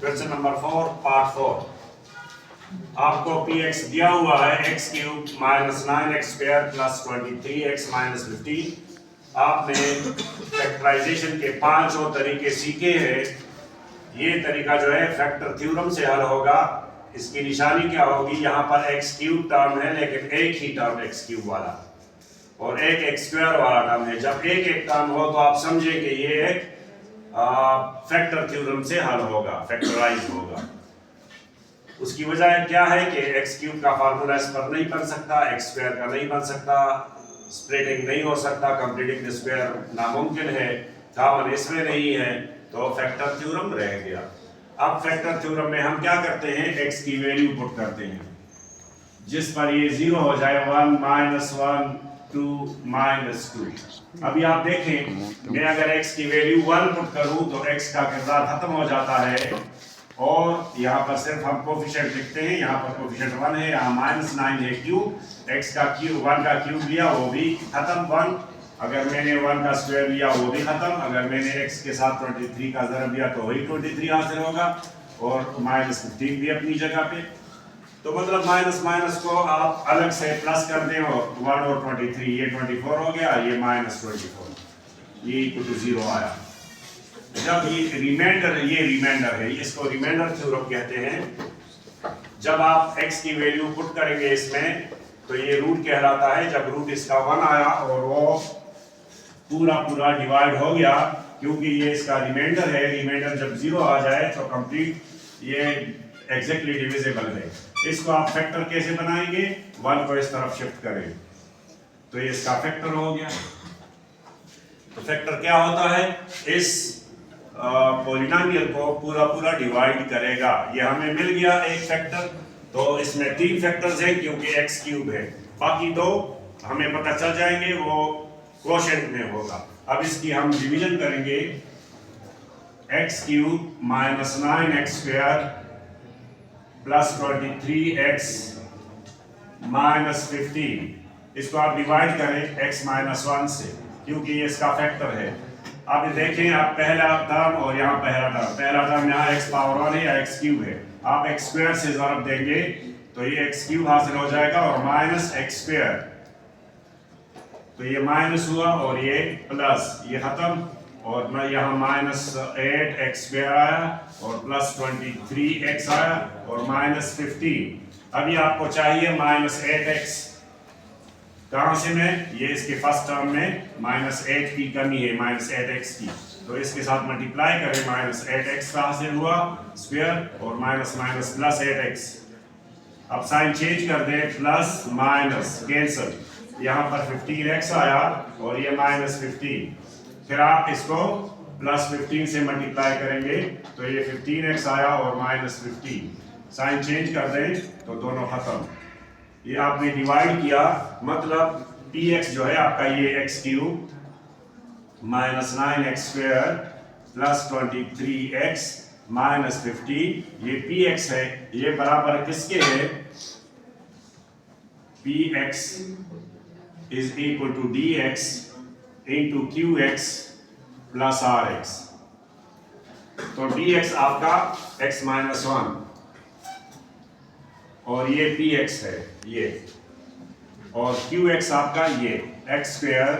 Question number 4 part 4। आपको px दिया हुआ है x cube minus 9x square plus 23x minus 15। आपने फैक्टराइजेशन के 5 और तरीके सीखे हैं। ये तरीका जो है फैक्टर थ्योरम से हल होगा। इसकी निशानी क्या होगी, यहाँ पर x क्यूब टर्म है लेकिन एक ही टर्म x क्यूब वाला और एक x स्क्वायर वाला टर्म है। जब एक एक टर्म हो तो आप समझेंगे ये एक फैक्टर थ्योरम से हल होगा, फैक्टराइज होगा। उसकी वजह क्या है कि x क्यूब का फार्मूला इस पर नहीं बन सकता, x स्क्वायर का नहीं बन सकता, स्प्लिटिंग नहीं हो सकता, कंप्लीटिंग द स्क्वायर नामुमकिन है, कॉमन इसमें नहीं है, तो फैक्टर थ्योरम रह गया। अब फैक्टर थ्योरम में हम क्या करते हैं, x की वैल्यू पुट करते हैं जिस पर ये 0 हो जाए, 1 माइनस 1 2 माइनस 2। अभी आप देखें, मैं अगर x की वैल्यू 1 पुट करूं तो x का किरदार खत्म हो जाता है और यहाँ पर सिर्फ हम कोफिशिएंट लिखते हैं। यहाँ पर कोफिशिएंट 1 है, यहाँ माइनस 9 है क्यूब, x का क्यूब 1 का क्यूब लिया वो भी खत्म 1, अगर मैंने 1 का स्क्वायर लिया वो भी खत्म, अगर मैंने x के साथ 23 का ज़रब लिया तो वही 23 हासिल होगा और माइनस 15 भी अपनी जगह पे। तो मतलब माइनस माइनस को आप अलग से प्लस कर दें और 1 और 23, ये 24 हो गया, ये माइनस 24, ये इक्वल टू 0 आया। जब ये रिमाइंडर है, इसको रिमाइंडर थ्योरम कहते हैं। जब आप x की वैल्यू पुट करेंगे इसमें तो ये रूट कहलाता है। जब रूट इसका 1 आया और वो पूरा पूरा डिवाइड हो गया, क्योंकि ये इसका रिमाइंडर है, रिमाइंडर जब 0 आ जाए तो कंप्लीट ये एग्जैक्टली डिविजिबल है। इसको आप फैक्टर कैसे बनाएंगे, 1 को इस तरफ शिफ्ट करें तो ये इसका फैक्टर हो गया। तो फैक्टर क्या होता है, इस पॉलिनोमियल को पूरा पूरा डिवाइड करेगा। ये हमें मिल गया एक फैक्टर, तो इसमें 3 फैक्टर्स हैं क्योंकि x क्यूब है, बाकी 2 हमें पता चल जाएंगे, वो क्वोशिएंट में होगा। अब इसकी हम डिवीजन करेंगे, x cube minus 9x square plus 23x minus 15। इसको आप डिवाइड करें x माइनस 1 से, क्योंकि ये इसका फैक्टर है। अब देखें, आप पहला टर्म और यहाँ पहला टर्म यहाँ x पावर 1 है या x क्यूब है, आप x स्क्वायर से ज़रब देंगे तो ये x क्यूब हासिल हो जाएगा और माइनस x स्क्वायर, तो ये माइनस हुआ और ये प्लस, ये खत्म और मैं यहाँ माइनस 8x स्क्वायर आया और प्लस 23x आया और माइनस 15। अभी आपको चाहिए माइनस 8x, कहाँ से में, ये इसके फर्स्ट टर्म में माइनस 8 की कमी है, माइनस 8x की, तो इसके साथ मल्टीप्लाई करें, माइनस 8x का हासिल हुआ स्क्वायर और माइनस माइनस प्लस 8x। अब साइन चेंज कर दें, प्लस माइनस कैंसल, यहाँ पर 15x आया और ये माइनस 15, फिर आप इसको प्लस 15 से मल्टीप्लाई करेंगे तो ये 15x आया और माइनस 15, साइन चेंज कर दें तो दोनों खत्म। ये आपने डिवाइड किया, मतलब px जो है आपका ये x cube minus 9x square plus 23x minus 15, ये px है, ये बराबर किसके है, px is equal to dx into qx plus rx। तो dx आपका x माइनस 1 और ये px है ये, और qx आपका ये x square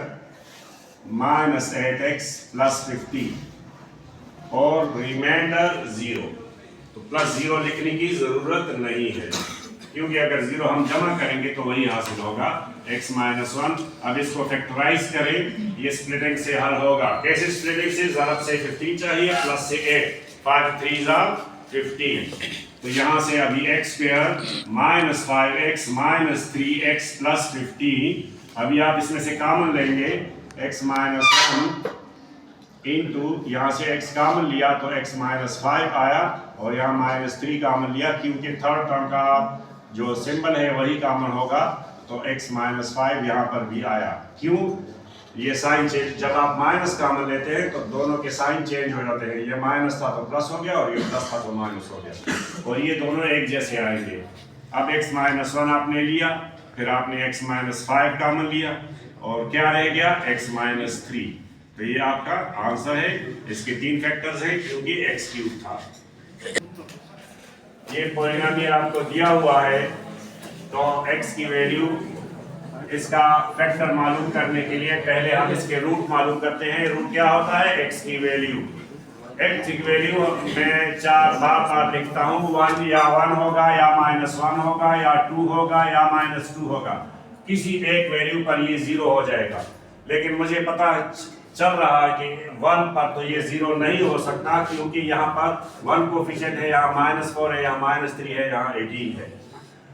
minus 8x plus 15 और रिमाइंडर 0। तो प्लस 0 लिखने की जरूरत नहीं है, क्योंकि अगर 0 हम जमा करेंगे तो वही हासिल होगा, x माइनस 1। अब इसको फैक्टराइज करें, ये स्प्लिटिंग से हल होगा। कैसे स्प्लिटिंग से, ज़रब से 15 चाहिए, प्लस से 8, 5 3 15, तो यहाँ से अभी x square minus 5x minus 3x plus 15, अभी आप इसमें से कॉमन लेंगे, x माइनस 1 इंटू, यहाँ से x कॉमन लिया तो x माइनस 5 आया और यहाँ माइनस 3 कॉमन लिया, क्योंकि थर्ड टर्म का जो सिंबल है वही कॉमन होगा, तो x माइनस 5 यहाँ पर भी आया। क्यों, ये साइन चेंज, जब आप माइनस कॉमन लेते हैं तो दोनों के साइन चेंज हो जाते हैं, ये माइनस था तो प्लस हो गया और ये प्लस था तो माइनस हो गया, और ये दोनों एक जैसे आएंगे। अब x माइनस 1 आपने लिया, फिर आपने x माइनस 5 कॉमन लिया और क्या रह गया, x माइनस 3। तो ये आपका आंसर है। इसके 3 फैक्टर्स हैं क्योंकि x क्यूब था। ये पॉलिनोमियल आपको दिया हुआ है, तो x की वैल्यू, इसका फैक्टर मालूम करने के लिए पहले हम इसके रूट मालूम करते हैं। रूट क्या होता है? x की वैल्यू। x की वैल्यू मैं 4 बार लिखता हूँ। 1 या 1 होगा, या -1 होगा, या 2 होगा, या -2 होगा। किसी एक वैल्यू पर ये 0 हो जाएगा। लेकिन मुझे पता चल रहा है कि 1 पर तो ये 0 नहीं हो सकता, क्योंकि यहाँ पर 1 कोफिशिएंट है, यहाँ -4 है, यहाँ -3 है, यहाँ 18 है।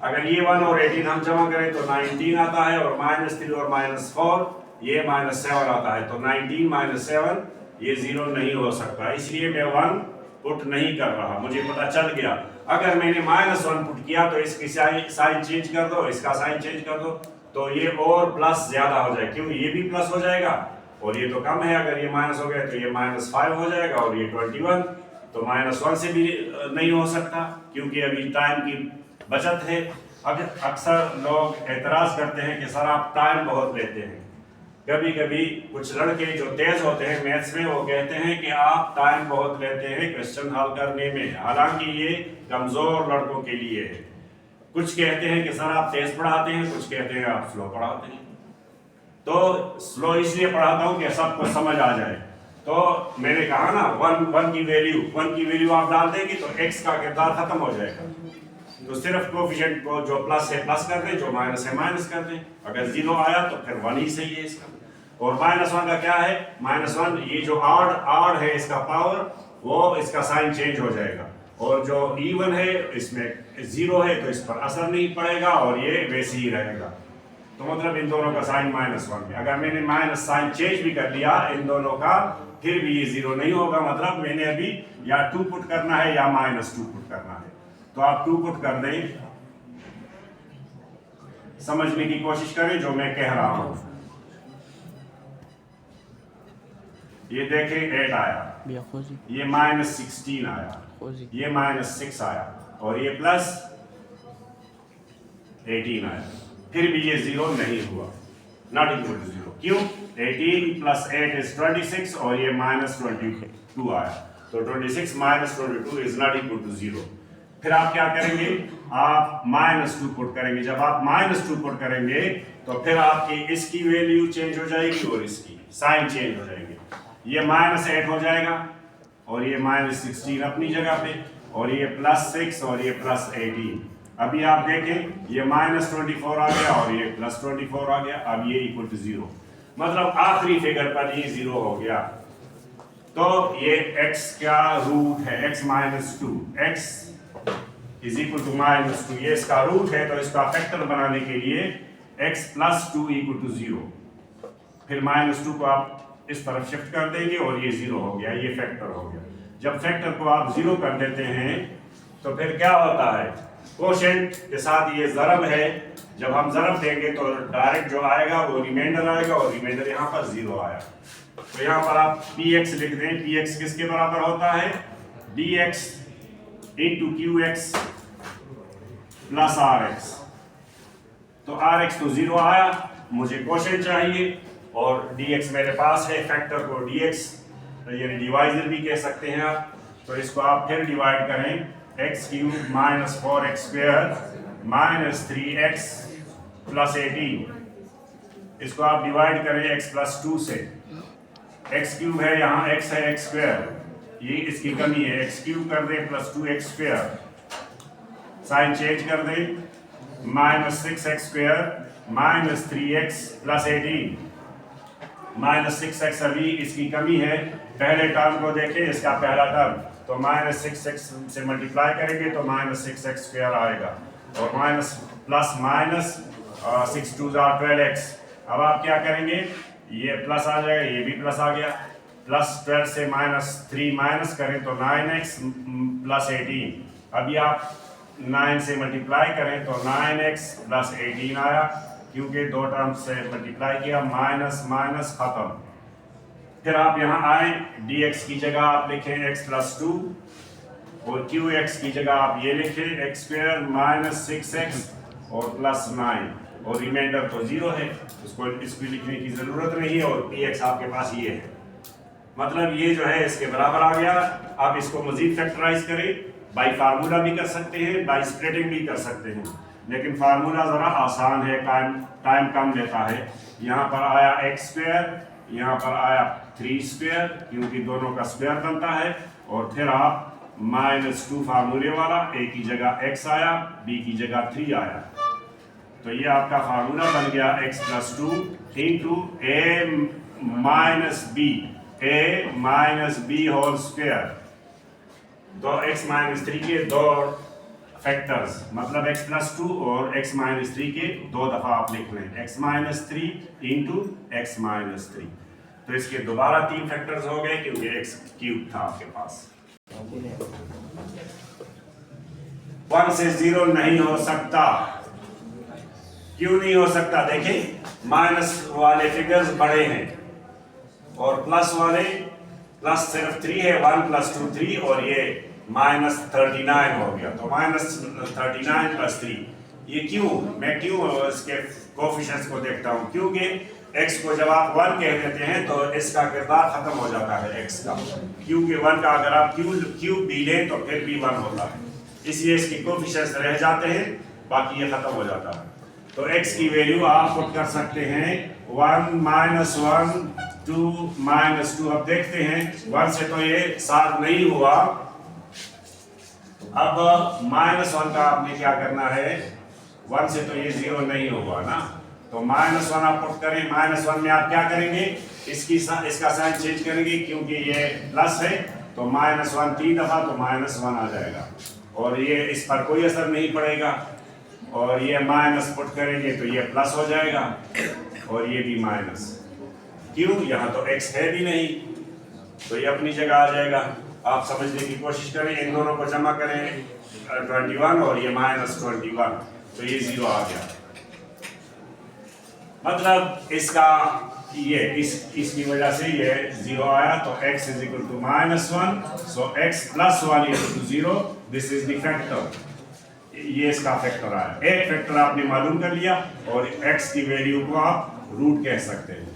अगर ये 1 और 18 हम जमा करें तो 19 आता है, और -3 और -4 ये -7 आता है। तो 19 - 7 ये 0 नहीं हो सकता, इसलिए मैं 1 पुट नहीं कर रहा। मुझे पता चल गया अगर मैंने -1 पुट किया तो इसकी साइन चेंज कर दो, इसका साइन चेंज कर दो, तो ये और प्लस ज्यादा हो जाएगा, क्यों? ये भी प्लस हो जाएगा और ये तो कम है। अगर ये माइनस हो गया तो ये -5 हो जाएगा, और ये 21, तो -1 से भी नहीं हो सकता, क्योंकि अभी टाइम की बचत है। अब अक्सर लोग एतराज करते हैं कि सर आप टाइम बहुत लेते हैं। कभी कभी कुछ लड़के जो तेज होते हैं मैथ्स में, वो कहते हैं कि आप टाइम बहुत लेते हैं क्वेश्चन हल करने में, हालांकि ये कमजोर लड़कों के लिए है। कुछ कहते हैं कि सर आप तेज पढ़ाते हैं, कुछ कहते हैं आप स्लो पढ़ाते हैं। तो स्लो इसलिए पढ़ाता हूँ कि सबको समझ आ जाए। तो मैंने कहा ना, 1 की वैल्यू आप डाल देंगे तो x का किरदार खत्म हो जाएगा। तो सिर्फ कोफिशिएंट को जो प्लस है प्लस कर दें, जो माइनस है माइनस कर दें। अगर 0 आया तो फिर 1 ही सही है इसका। और -1 का क्या है? -1 ये जो आड़ है इसका पावर, वो इसका साइन चेंज हो जाएगा, और जो इवन है इसमें 0 है तो इस पर असर नहीं पड़ेगा, और ये वैसे ही रहेगा। तो मतलब इन दोनों का साइन -1 है। अगर मैंने माइनस साइन चेंज भी कर लिया इन दोनों का, फिर भी ये 0 नहीं होगा। मतलब मैंने अभी या 2 पुट करना है या -2 पुट करना है। तो आप 2 पुट कर दें, समझने की कोशिश करें जो मैं कह रहा हूं। ये देखें 8 आया, ये -16 आया, ये -6 आया, और ये +18 आया। फिर भी ये 0 नहीं हुआ, नॉट इक्वल टू 0। क्यों? 18 + 8 इज 26, और ये -22 आया। तो 26 - 22 इज नॉट इक्वल टू 0। फिर आप क्या करेंगे? आप -2 पुट करेंगे। जब आप -2 पुट करेंगे तो फिर आपकी इसकी वैल्यू चेंज हो जाएगी और इसकी साइन चेंज हो जाएंगे। ये -8 हो जाएगा, और ये -16 अपनी जगह पे, और ये +6 और ये +18। अभी आप देखें ये -24 आ गया और ये +24 आ गया। अब ये इक्वल टू 0, मतलब आखिरी फिगर पर ये 0 हो गया। तो ये x का रूट है, x - 2, x is equal to -2, ये इसका रूट है। तो इसका फैक्टर बनाने के लिए x + 2 = 0। फिर -2 को आप इस तरफ शिफ्ट कर देंगे और ये 0 हो गया, ये फैक्टर हो गया। जब फैक्टर को आप 0 कर देते हैं तो फिर क्या होता है? कोशेंट के साथ ये ज़रब है, जब हम ज़रब देंगे तो डायरेक्ट जो आएगा वो रिमाइंडर आएगा, और रिमाइंडर यहाँ पर 0 आया। तो यहाँ पर आप px लिख दें। px किसके बराबर होता है? dx × qx + rx। तो rx तो 0 आया, मुझे कोशेंट चाहिए, और dx मेरे पास है। फैक्टर को dx यानी डिवाइजर भी कह सकते हैं आप। तो इसको आप फिर डिवाइड करें, x³ - 4x² - 3x + 18। इसको आप डिवाइड करें x + 2 से। x³ है, यहाँ x है, x², ये इसकी कमी है। x³ कर दें + 2x², साइन चेंज कर दें, -6x² - 3x + 18। -6x अभी इसकी कमी है। पहले टर्म को देखें, इसका पहला टर्म, तो -6x से मल्टीप्लाई करेंगे तो -6x² आएगा, और +- 6 × 2 = 12x। अब आप क्या करेंगे? ये प्लस आ जाएगा, ये भी प्लस आ गया। +12 से -3 माइनस करें तो 9x + 18। अभी आप 9 से मल्टीप्लाई करें तो 9x + 18 आया, क्योंकि 2 टर्म से मल्टीप्लाई किया, माइनस खत्म। फिर आप यहाँ आए, dx की जगह आप लिखें x + 2, और qx की जगह आप ये लिखें x² - 6x और +9, और रिमाइंडर तो 0 है, इसको लिखने की ज़रूरत नहीं है, और px आपके पास ये है। मतलब ये जो है इसके बराबर आ गया। आप इसको मज़ीद फैक्टराइज करें बाई फार्मूला भी कर सकते हैं, बाई स्प्लिटिंग भी कर सकते हैं, लेकिन फार्मूला ज़रा आसान है, टाइम कम लेता है। यहाँ पर आया एक्स स्क्वायर, यहाँ पर आया 3 स्क्वायर, क्योंकि दोनों का स्क्वायर बनता है, और फिर आप -2 फार्मूले वाला, ए की जगह x आया, b की जगह 3 आया, तो ये आपका फार्मूला बन गया x + 2 into a minus b whole square. तो x - 3 के दो फैक्टर्स, मतलब x + 2 और x - 3 के दो दफ़ा आप लिख लें, x - 3 इंटू x - 3। तो इसके दोबारा 3 फैक्टर्स हो गए क्योंकि x³ था आपके पास। 1 से 0 नहीं हो सकता। क्यों नहीं हो सकता? देखें, माइनस वाले फिगर्स बड़े हैं और प्लस वाले, प्लस सिर्फ 3 है, 1 + 2 3, और ये -39 हो गया, तो -39 + 3। ये क्यों? मैं क्यों इसके कोफिशिएंट्स को देखता हूँ, क्योंकि x को जब आप 1 कह देते हैं तो इसका किरदार खत्म हो जाता है x का, क्योंकि 1 का अगर आप क्यूब भी लें तो फिर भी 1 होता है, इसलिए इसके कोफिशिएंट्स रह जाते हैं, बाकी ये खत्म हो जाता है। तो x की वैल्यू आप पुट कर सकते हैं 1 - 1 2 -2। अब देखते हैं 1 से तो ये सॉल्व नहीं हुआ, अब -1 का आपने क्या करना है, 1 से तो ये 0 नहीं हुआ ना, तो -1 आप पुट करें। -1 में आप क्या करेंगे, इसका साइन चेंज करेंगे, क्योंकि ये प्लस है तो -1 3 दफा तो -1 आ जाएगा, और ये इस पर कोई असर नहीं पड़ेगा, और ये माइनस पुट करेंगे तो ये प्लस हो जाएगा, और ये भी माइनस। क्यों? यहाँ तो x है भी नहीं, तो ये अपनी जगह आ जाएगा। आप समझने की कोशिश करें, इन दोनों को जमा करें 21 और ये -21, तो ये 0 आ गया। मतलब इसका ये इसकी वजह से ये 0 आया, तो x = -1, so x + 1 = 0, this is the factor. ये इसका फैक्टर आया। एक फैक्टर आपने मालूम कर लिया, और x की वैल्यू को आप रूट कह सकते हैं।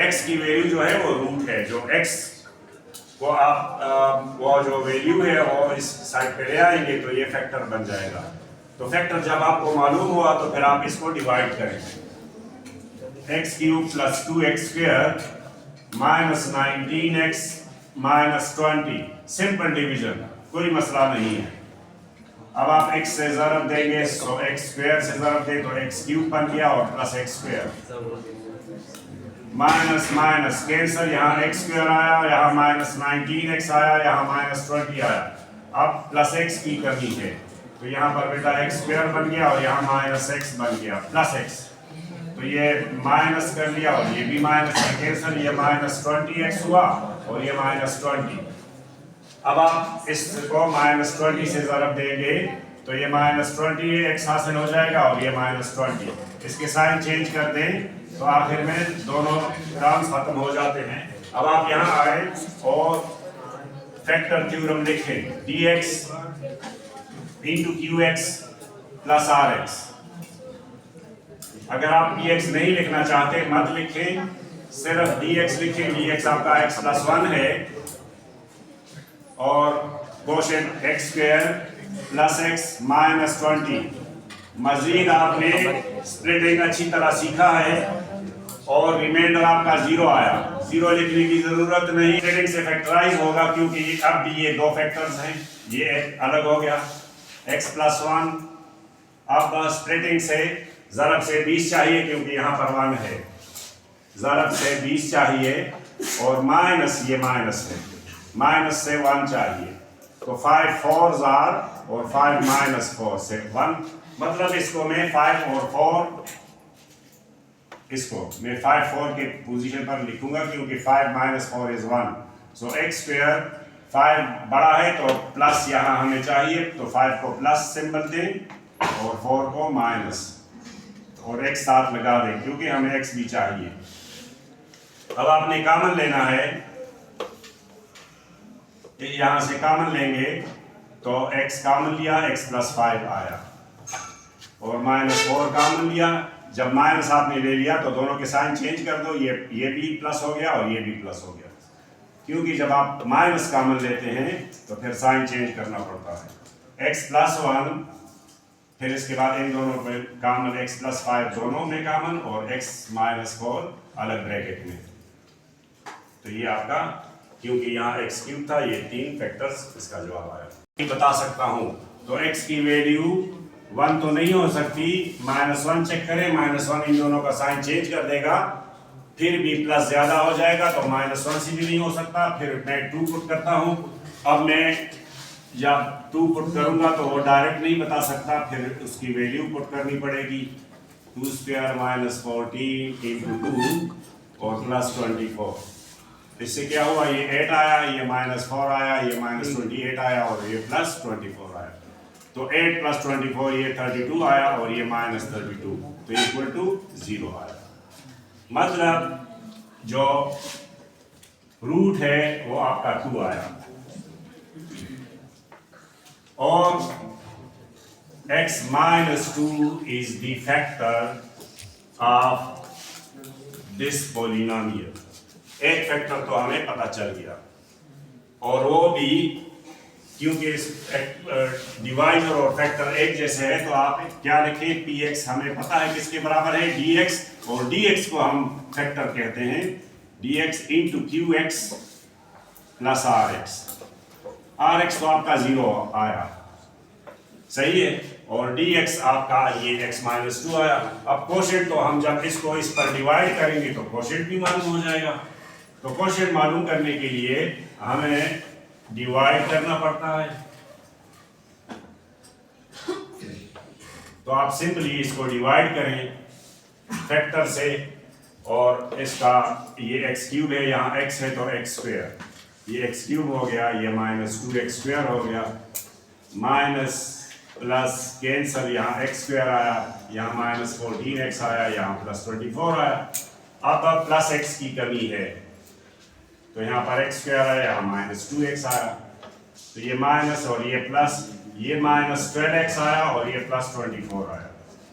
x की वैल्यू जो है वो रूट है, जो x को आप वो जो वैल्यू है वो इस साइड पे ले आएंगे तो ये फैक्टर बन जाएगा। तो फैक्टर जब आपको मालूम हुआ तो फिर आप इसको डिवाइड करेंगे, x³ + 2x² -19x -20, simple division, कोई मसला नहीं है। अब आप x से ज़रब देंगे, तो x² से ज़रब दें तो x³ बन गया और plus x², minus minus cancel, यहाँ x² आया, यहाँ -19x आया, यहाँ -20 आया। अब प्लस x की कमी है, तो यहाँ पर बेटा x² बन गया और यहाँ -x बन गया प्लस x, तो ये माइनस कर लिया और ये भी माइनस है, कैंसिल, ये -20x हुआ और ये -20। अब आप इसको -20 से ज़रब देंगे तो ये -20x हासिल हो जाएगा और ये -20। इसके साइन चेंज कर दें तो आखिर में दोनों टर्म्स खत्म हो जाते हैं। अब आप यहाँ आए और फैक्टर थ्योरम लिखें, dx × qx + rx। अगर आप dx नहीं लिखना चाहते मत लिखें, सिर्फ dx लिखें। dx आपका x + 1 है और कोशेंट x² + x -20। मजीद आपने स्प्लिटिंग अच्छी तरह सीखा है और रिमाइंडर आपका 0 आया। 0 लिखने की जरूरत नहीं, स्प्लिटिंग से फैक्टराइज होगा, क्योंकि अब भी ये दो फैक्टर्स हैं, ये अलग हो गया x + 1। अब स्प्लिटिंग से ज़रब से 20 चाहिए, क्योंकि यहाँ पर 1 है, ज़रब से 20 चाहिए, और माइनस ये माइनस है, माइनस से 1 चाहिए, तो 5 4s और 5 - 4 से 1, मतलब इसको मैं 5 और 4, इसको मैं 5 4 के पोजीशन पर लिखूंगा, क्योंकि 5 - 4 = 1। सो x² 5 बड़ा है तो प्लस यहाँ हमें चाहिए, तो 5 को प्लस सिंबल दें और 4 को माइनस, और x साथ लगा दें, क्योंकि हमें x भी चाहिए। अब आपने कॉमन लेना है, यहाँ से कॉमन लेंगे तो x कॉमन लिया, x + 5 आया, और -4 कॉमन लिया। जब माइनस आपने ले लिया तो दोनों के साइन चेंज कर दो, ये भी प्लस हो गया और ये भी प्लस हो गया। क्योंकि जब आप माइनस कॉमन लेते हैं तो फिर साइन चेंज करना पड़ता है। x प्लस 1, फिर इसके बाद इन दोनों में कॉमन x प्लस 5 दोनों में कॉमन और x माइनस 4 अलग ब्रैकेट में। तो ये आपका, क्योंकि यहाँ x क्यूब था, ये 3 फैक्टर्स इसका जवाब आया। ये बता सकता हूँ तो x की वैल्यू 1 तो नहीं हो सकती, -1 चेक करें, -1 इन दोनों का साइन चेंज कर देगा, फिर भी प्लस ज्यादा हो जाएगा तो -1 से भी नहीं हो सकता। फिर मैं 2 पुट करता हूँ। अब मैं जब 2 पुट करूंगा तो वो डायरेक्ट नहीं बता सकता, फिर उसकी वैल्यू पुट करनी पड़ेगी। 2 स्क्वायर माइनस 14 इंटू 2 और प्लस 24। इससे क्या हुआ, ये 8 आया, ये -4 आया, ये -28 आया और ये प्लस 24 आया। तो 8 प्लस 24 ये 32 आया और ये -32, तो इक्वल टू 0 आया। मतलब जो रूट है वो आपका 2 आया और x minus 2 is the factor of this polynomial। एक फैक्टर तो हमें पता चल गया और वो भी क्योंकि डिवाइजर और फैक्टर एक जैसे है तो आप क्या लिखें, px हमें पता है किसके बराबर है, dx, और dx को हम फैक्टर कहते हैं, dx into qx plus rx तो आपका 0 आया, सही है, और dx आपका ये x माइनस 2 आया। अब कोशेंट तो हम जब इसको इस पर डिवाइड करेंगे तो कोशेंट भी मालूम हो जाएगा। तो कोशेंट मालूम करने के लिए हमें डिवाइड करना पड़ता है। तो आप सिंपली इसको डिवाइड करें फैक्टर से और इसका ये x क्यूब है, यहाँ x है तो x स्क्वायर, ये x क्यूब हो गया, ये -2x स्क्वायर हो गया, माइनस प्लस कैंसल, यहाँ x स्क्वायर आया, यहाँ -14x आया, यहाँ प्लस 24 आया। अब प्लस x की कमी है तो यहाँ पर x स्क्वायर आया, यहाँ -2x आया, तो ये माइनस और ये प्लस, ये -12x आया और ये प्लस 24 आया।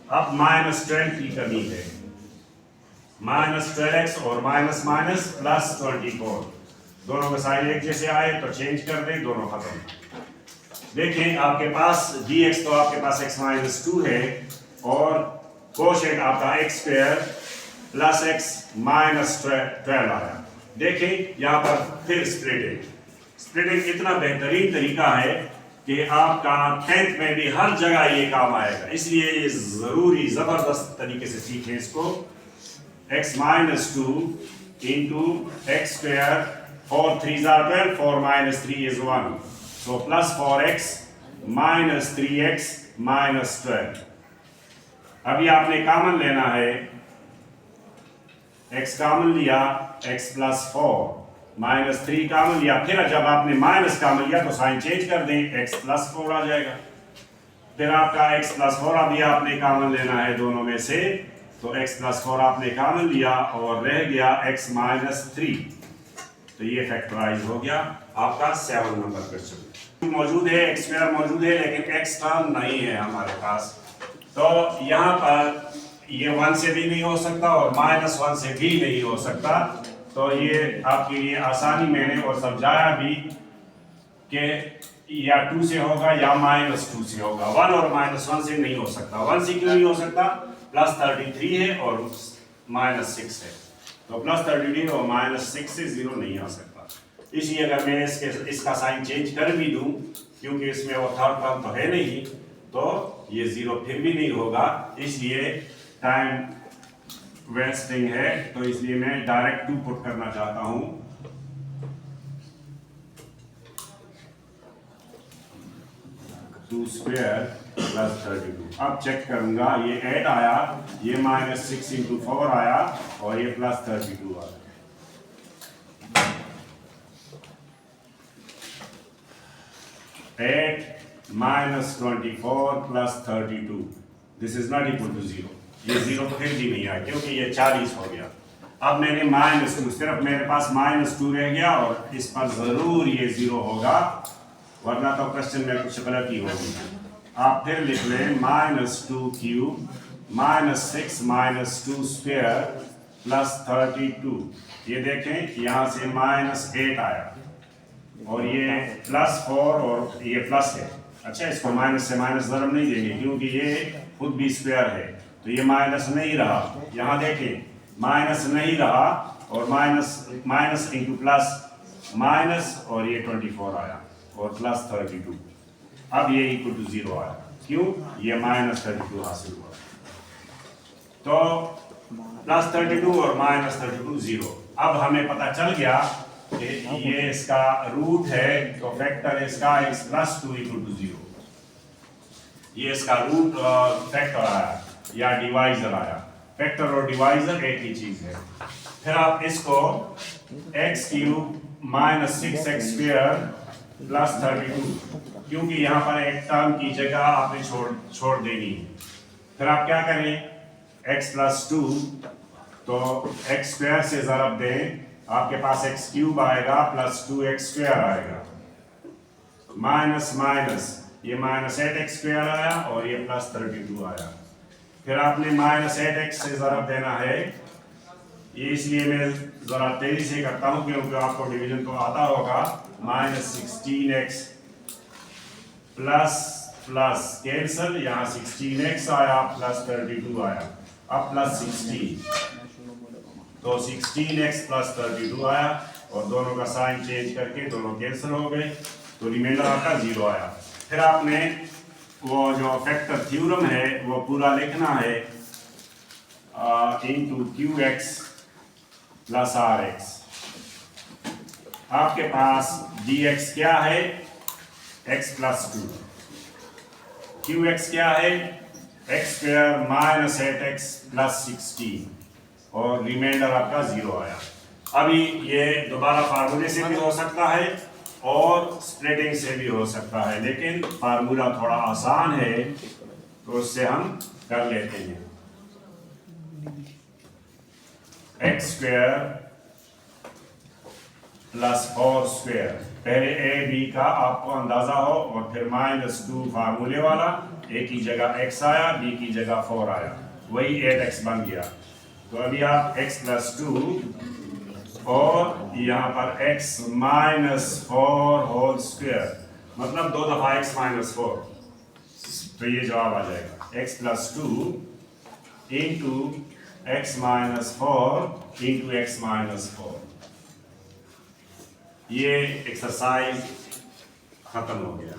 अब -12 की कमी है, -12x और माइनस प्लस 24, दोनों के साइन एक जैसे आए तो चेंज कर दें, दोनों खत्म। देखें आपके पास dx तो आपके पास x माइनस 2 है और कोशेंट आपका x square plus x minus 12 आया। देखें यहाँ पर फिर स्प्लिटिंग इतना बेहतरीन तरीका है कि आपका 10th में भी हर जगह ये काम आएगा, इसलिए ये जरूरी जबरदस्त तरीके से सीखें इसको। x minus 2 into x square, 4 3 are 12, 4 minus 3 is 1, so plus 4x minus 3x minus 12। अभी आपने कॉमन लेना है, x कॉमन लिया, x प्लस 4 माइनस 3 कॉमन लिया, फिर जब आपने माइनस कॉमन लिया तो साइन चेंज कर दें, x प्लस 4 आ जाएगा। फिर आपका x प्लस 4 अभी आपने कॉमन लेना है दोनों में से, तो x प्लस 4 आपने कॉमन लिया और रह गया x माइनस 3, तो ये फैक्टराइज हो गया आपका 7 नंबर क्वेश्चन। मौजूद है, x स्क्वायर मौजूद है लेकिन x टर्म नहीं है हमारे पास, तो यहाँ पर ये 1 से भी नहीं हो सकता और -1 से भी नहीं हो सकता। तो ये आपके लिए आसानी मैंने और समझाया भी कि या 2 से होगा या -2 से होगा, 1 और -1 से नहीं हो सकता। 1 से क्यों नहीं हो सकता, प्लस 33 है और -6 है, तो प्लस 33 और -6 से 0 नहीं आ सकता। इसलिए अगर मैं इसका साइन चेंज कर भी दूं, क्योंकि इसमें वो थर्ड टर्म तो है नहीं, तो ये 0 फिर भी नहीं होगा, इसलिए टाइम वेस्टिंग है, तो इसलिए मैं डायरेक्ट 2 पुट करना चाहता हूं। Two square plus 32। अब चेक करूंगा, ये 8 आया, ये -6 इंटू 4 आया और ये प्लस 32 आया। -24 plus 32, this is not equal to 0। ये 0 फिर भी नहीं आया क्योंकि ये 40 हो गया। अब मैंने -2, सिर्फ मेरे पास -2 रह गया और इस पर जरूर ये 0 होगा, वरना तो क्वेश्चन में कुछ गलत ही होगी। आप फिर लिख लें -2 क्यूब -6 -2 स्क्वायर प्लस 32। ये देखें यहाँ से -8 आया और ये +4 और ये प्लस है। अच्छा, इसको माइनस से माइनस ज़रब नहीं देंगे क्योंकि ये खुद भी स्क्वायर है, तो ये माइनस नहीं रहा। यहाँ देखें माइनस नहीं रहा और माइनस इंटू प्लस माइनस और ये 24 आया और प्लस 32। अब ये इक्वल टू 0 आया, क्यों? ये -32 हासिल हुआ। तो +32 और -32 0। अब हमें पता चल गया कि ये इसका रूट है, तो फैक्टर इसका x+2 = 0। ये इसका रूट फैक्टर आया या डिवाइजर आया। फैक्टर और डिवाइजर एक ही चीज है। फिर आप इसको x³ - 6x² + 32, क्योंकि यहाँ पर एक टर्म की जगह आपने छोड़ देनी है। फिर आप क्या करें, x+2 तो x² से ज़रब दें, आपके पास x³ आएगा प्लस 2x² आएगा, माइनस माइनस ये -8x² आया और ये प्लस 32 आया। फिर आपने -8x से ज़रब देना है। ये इसलिए मैं ज़रा तेज़ी से करता हूँ क्योंकि आपको डिवीजन तो आता होगा। -16x प्लस प्लस कैंसल, यहाँ 16x आया प्लस 32 आया, अब प्लस 16, तो 16x प्लस 32 आया और दोनों का साइन चेंज करके दोनों कैंसिल हो गए, तो रिमाइंडर आपका 0 आया। फिर आपने वो जो फैक्टर थ्योरम है वो पूरा लिखना है इनटू qx प्लस rx। आपके पास dx क्या है, x+2, qx क्या है, x² - 8x प्लस 16 और रिमाइंडर आपका 0 आया। अभी ये दोबारा फार्मूले से भी हो सकता है और स्प्लिटिंग से भी हो सकता है, लेकिन फार्मूला थोड़ा आसान है तो उससे हम कर लेते हैं। x² प्लस 4², पहले a b का आपको अंदाजा हो और फिर -2 फार्मूले वाला, a की जगह x आया, b की जगह 4 आया, वही 8x बन गया। तो अभी आप x+2 और यहाँ पर x-4 होल स्क्वायर, मतलब 2 दफा x-4, तो ये जवाब आ जाएगा x+2 into x-4 into x-4। ये एक्सरसाइज खत्म हो गया।